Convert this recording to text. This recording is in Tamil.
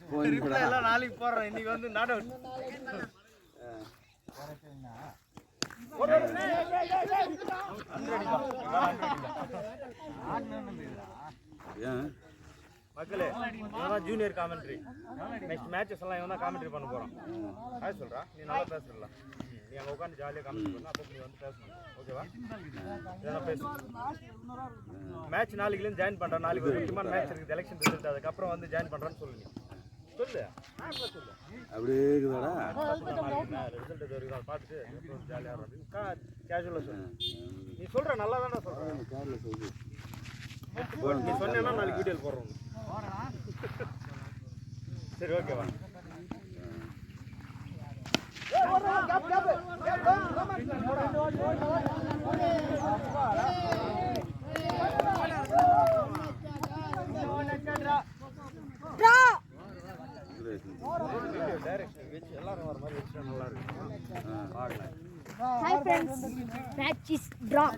எல்லாம் நாளைக்கு போடுறோம். இன்னைக்கு வந்து நாட் அவுட். மக்களே ஜூனியர் காமெண்ட்ரி நெக்ஸ்ட் மேட்சஸ் எல்லாம் இவன் தான் காமெண்ட்ரி பண்ண போறான். ஹாய் சொல்றா, நீ நல்லா பேசுறல, நீ அங்க உட்காந்து ஜாலியாக காமெண்ட்ரி பண்ண, அப்போ நீ வந்து பேசணும். ஓகேவா? இதெல்லாம் பேசு. மேட்ச் நாளைக்குலேருந்து ஜாயின் பண்ணுறேன். நாளைக்கு ஒரு முக்கியமான மேட்ச் இருக்குது, எலெக்ஷன் ரிசல்ட். அதுக்கப்புறம் வந்து ஜாயின் பண்ணுறேன்னு சொல்லுங்க. சொல்லு சொல்லு. அப்படியே இருக்குதாடா ரிசல்ட் இது வரைக்கும் அதை பார்த்துட்டு ஜாலியாக இருக்கும். கேஷுவலாக சொல்லு. நீ சொல்கிற நல்லா தானே சொல்கிறேன். நீ சொன்னேன்னா நாளைக்கு வீடியோ போடுறோம். சரி ஓகேவா? டைரக்ஷன் வச்சு எல்லாரும் வர மாதிரி வச்சுட்டா நல்லா இருக்கும். Hi friends, match is draw.